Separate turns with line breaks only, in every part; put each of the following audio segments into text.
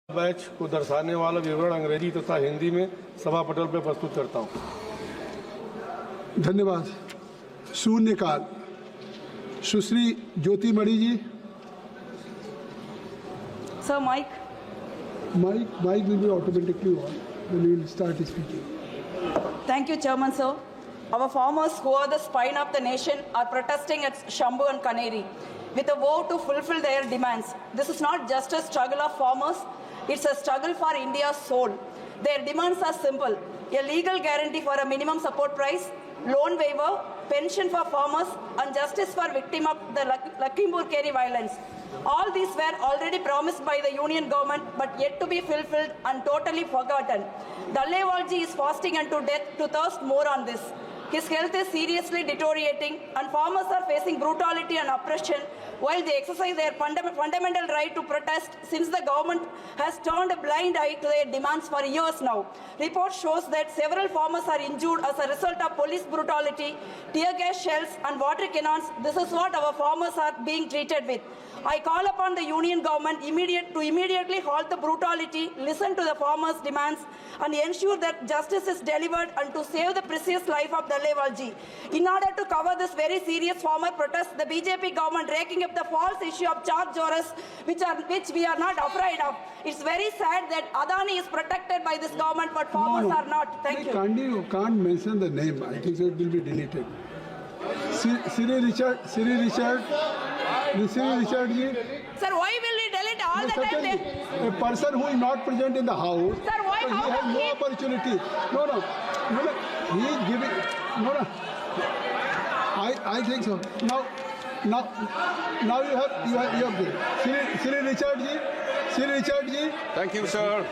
Batch को दर्शाने वाला विवरण अंग्रेजी तथा हिंदी में सभा पटल पर प्रस्तुत करता हूं।
धन्यवाद। शून्यकाल सुश्री ज्योति Mani ji.
Sir, mic.
Mic will be automatically on when we will start speaking.
Thank you, Chairman, sir. Our farmers, who are the spine of the nation, are protesting at Shambu and Kaneri with a vow to fulfill their demands. This is not just a struggle of farmers, it's a struggle for India's soul. Their demands are simple: a legal guarantee for a minimum support price, loan waiver, pension for farmers, and justice for victims of the Lakhimpur Kheri violence. All these were already promised by the union government but yet to be fulfilled and totally forgotten. Dalewalji is fasting unto death to thirst more on this. His health is seriously deteriorating and farmers are facing brutality and oppression while they exercise their fundamental right to protest, since the government has turned a blind eye to their demands for years now. Report shows that several farmers are injured as a result of police brutality, tear gas shells and water cannons. This is what our farmers are being treated with. I call upon the union government to immediately halt the brutality, listen to the farmers' demands and ensure that justice is delivered and to save the precious life of Dalewalji. In order to cover this very serious farmer protest, the BJP government raking up the false issue of charge jurors, which we are not afraid of. It's very sad that Adani is protected by this government but farmers are not. Thank you.
You can't mention the name. I think so it will be deleted. Siri Richard ji.
Sir, why will we delete all the time?
A person who is not present in the house,
Sir, why?
so he has no opportunity. No. He is giving. No. I think so. Now you have good. Siri Richard ji.
Thank you, sir.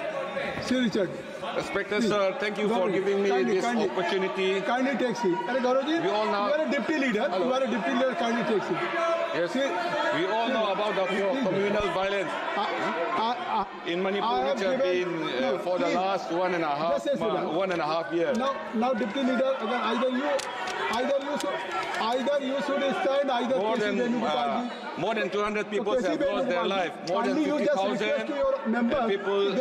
Siri Richard.
Respected sir, thank you for giving me this opportunity.
Kindly take seat. Gaurav,
We all know.
you are a deputy leader.
Hello.
You are a deputy leader. Kindly take seat.
Yes, we all know about the communal violence in Manipur, which have been for the last 1.5 years.
Now, deputy leader, either you should stand, either
More than 200 people have lost their life. More than 50,000 people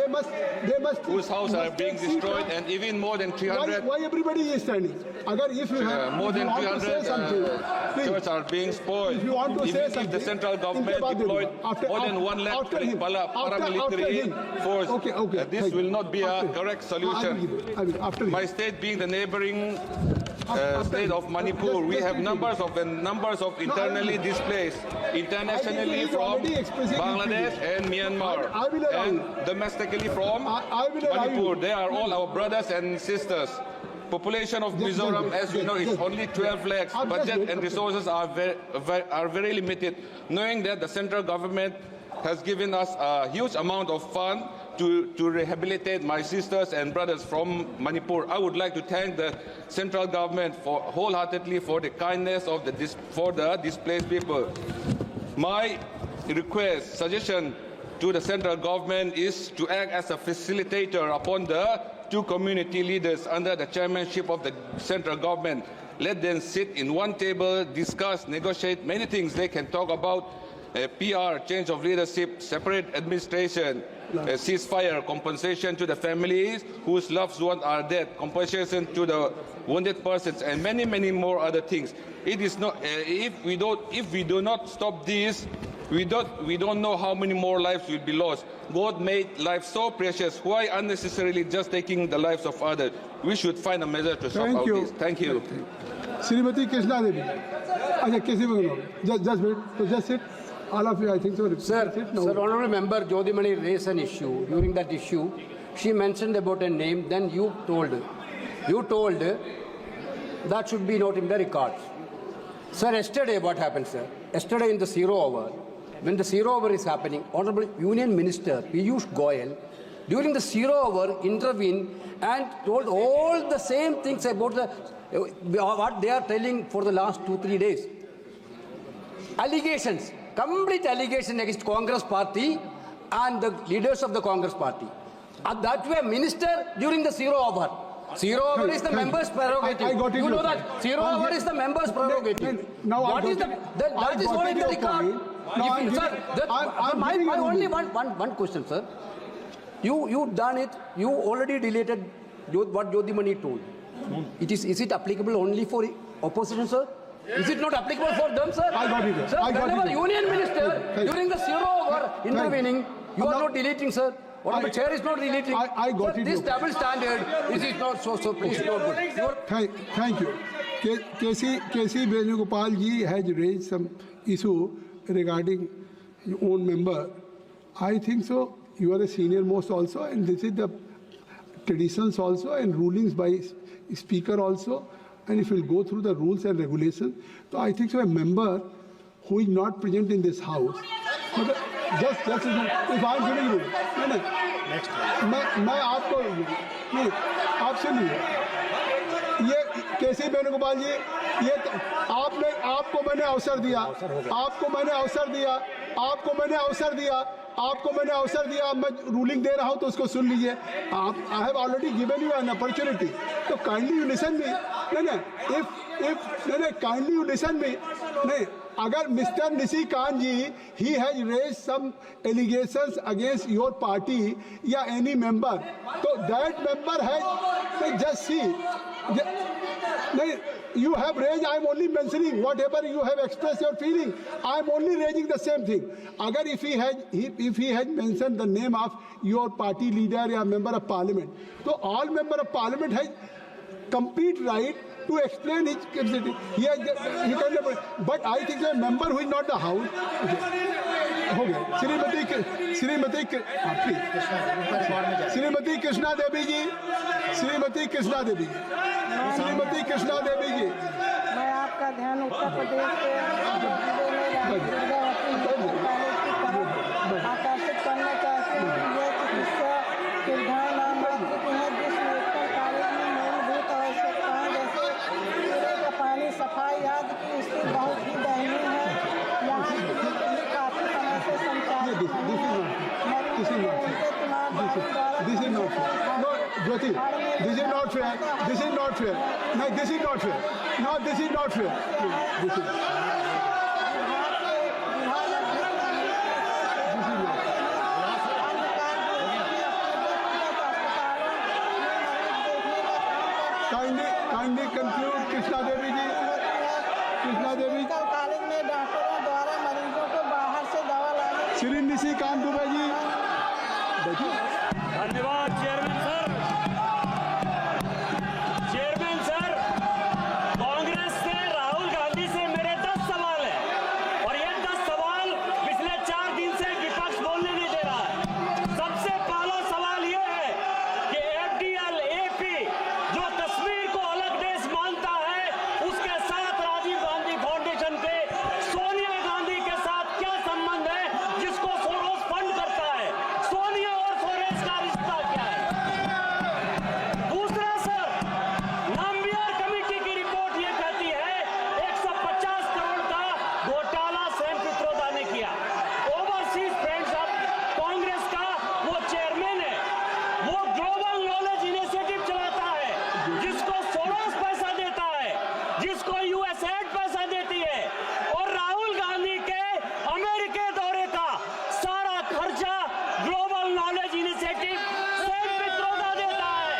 whose houses are being destroyed, and even more than 300.
Why everybody is standing? If you have
More than 300 churches are being spoiled.
If you want to say
Even if
something,
the central government deployed more than 1 lakh paramilitary force, this will not be a correct solution. My state being the neighboring state of Manipur, we have numbers of internally displaced, internationally from Bangladesh and Myanmar, and domestically from Manipur. They are all our brothers and sisters. Population of Mizoram, as you know, is only 12 lakhs. Budget and resources are very limited. Knowing that the central government has given us a huge amount of fund to rehabilitate my sisters and brothers from Manipur, I would like to thank the central government wholeheartedly for the kindness of the displaced people. My suggestion to the central government is to act as a facilitator upon the two community leaders under the chairmanship of the central government. Let them sit in one table, discuss, negotiate many things they can talk about: PR, change of leadership, separate administration, ceasefire, compensation to the families whose loved ones are dead, compensation to the wounded persons, and many more other things. It is not if we do not stop this, we don't know how many more lives will be lost. God made life so precious. Why unnecessarily just taking the lives of others? We should find a measure to stop all this. Thank you.
Srimati Krishna Devi. Just wait. Just sit. All of you, I think so.
Sir, Honourable Member Jyoti Mani raised an issue. During that issue, she mentioned about a name. Then you told that should be noted in the records. Sir, yesterday what happened, sir? Yesterday in the 0 hour, when the 0 hour is happening, Honourable Union Minister Piyush Goyal, during the 0 hour, intervened and told all the same things about what they are telling for the last 2-3 days. Allegations, complete allegation against Congress party and the leaders of the Congress party. And that way, minister during the 0 hour. 0 hour is the members' prerogative.
I got it.
You know that 0 hour is the members' prerogative.
Now
what is the that is only the record.
Now
Sir, only one question, sir. You done it. You already deleted what Jyotimani told. Is it applicable only for opposition, sir? Is it not applicable for them, sir?
I got it.
Sir, whenever union minister during the zero hour intervening, you are not deleting, sir. Whatever chair is not deleting.
I got it.
This double standard is not so please not good.
Thank you. KC Venugopal ji has raised some issue regarding your own member. I think so. You are a senior most also, and this is the traditions also and rulings by speaker also. And if you go through the rules and regulations, so I think so. A member who is not present in this house, just if I am giving you, next. मैं आपको नहीं आप सुनिए ये केसी वेणुगोपाल जी ये आपको मैंने अवसर दिया मैं रूलिंग दे रहा हूं तो उसको सुन लीजिए I have already given you an opportunity तो काइंडली यू लिसन मी नहीं काइंडली यू लिसन मी नहीं अगर mister Nishikant ji he has raise some allegations against your party या एनी मेंबर तो that member has just see you have raised, I am only mentioning whatever you have expressed your feeling. I am only raising the same thing. Agar if he had mentioned the name of your party leader or member of parliament, so all member of parliament has complete right to explain his capacity. He can, but I think a member who is not the house. हो गया श्रीमती कृष्णा देवी जी
मैं आपका ध्यान उत्तर प्रदेश के आकर्षित करना चाहती हूँ यह चिकित्सा सुविधाएं नाममात्र की हैं जिस मेडिकल कॉलेज में मूलभूत आवश्यकताएं जैसे पीने का पानी सफाई आदि की स्थिति बहुत ही दयनीय है यहाँ की काफी समय से संचालित
This is not fair. No, Jyoti, this is not fair. This is not fair. No, this is not fair. No, this is not fair. This is. Kindly conclude, Krishna Devi ji.
College में डॉक्टरों द्वारा मरीजों को बाहर से दवा लाने
श्री निशिकांत दुबे जी देखिए
धन्यवाद चेयरमैन सर कांग्रेस से राहुल गांधी से मेरे 10 सवाल हैं और ये 10 सवाल पिछले 4 दिन से विपक्ष बोलने नहीं दे रहा है सबसे पहला सवाल ये है कि एफडीएल एपी जो कश्मीर को अलग देश मानता है उसके साथ राजीव गांधी फाउंडेशन के सोनिया गांधी के साथ क्या संबंध है जिसको सोरोस फंड करता है सोनिया और सोरेस का रिश्ता क्या है दूसरा सर नाम्बियर कमेटी की रिपोर्ट ये कहती है 150 करोड़ का घोटाला सैम पित्रोदा ने किया ओवरसीज फ्रेंड्स ऑफ कांग्रेस का वो चेयरमैन है वो ग्लोबल नॉलेज इनिशिएटिव चलाता है जिसको सोरोस पैसा देता है जिसको यूएसएड पैसा देती है और राहुल गांधी के अमेरिका दौरे का सारा खर्चा global knowledge initiative Sam Pitroda देता है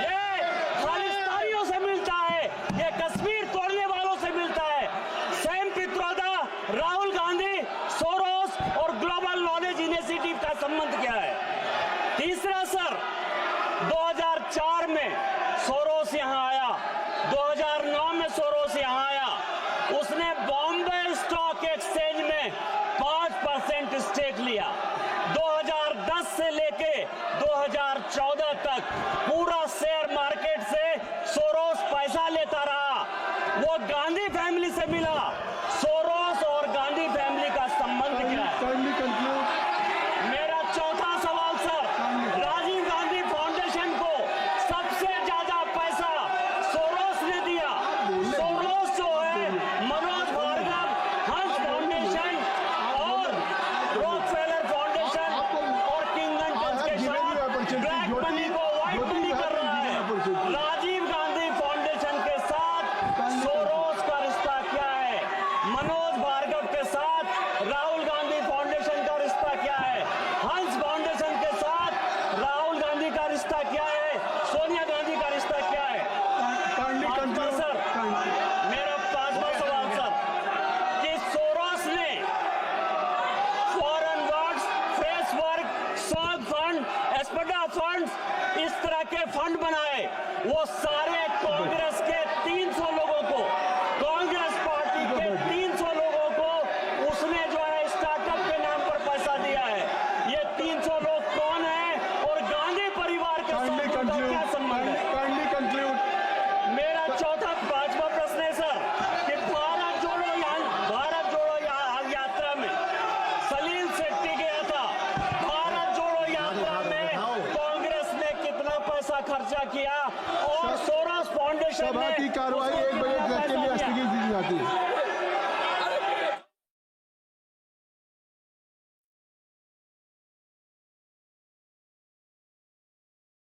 ये खालिस्तानियों से मिलता है ये कश्मीर तोड़ने वालों से मिलता है सैम पित्रोदा राहुल गांधी सोरोस और ग्लोबल नॉलेज इनिशिएटिव का संबंध क्या है तीसरा सर 2004 में सोरोस यहां आया 2009 में सोरोस यहां आया उसने बॉम्बे स्टॉक एक्सचेंज में 5% स्टेक लिया 2010 से लेके 2014 तक पूरा शेयर मार्केट से सोरोस पैसा लेता रहा वो गांधी फैमिली से मिला सोरोस और गांधी फैमिली का संबंध क्या है
kindly conclude.
मेरा चौथा सवाल सर राजीव गांधी फाउंडेशन को सबसे ज्यादा पैसा सोरोस ने दिया सोरोस जो है मनोज भार्गव हंस फाउंडेशन स्पर्ग फंड, एस्पर्टा फंड, इस तरह के फंड बनाए, वो सारे कांग्रेस के 300 लोगों को, कांग्रेस पार्टी के 300 लोगों को उसने जो है स्टार्टअप के नाम पर पैसा दिया है। ये 300 लोग कौन है और गांधी परिवार के साथ क्या संबंध है? मेरा पांचवा प्रश्न है सर कि भारत जोड़ो यात्रा में सलील शेट्टी गया था। भारत जोड़ो यात्रा में कांग्रेस ने कितना पैसा खर्चा किया और सोरोस फाउंडेशन
सभा की कार्रवाई 1 बजे के लिए स्थगित की जाती है।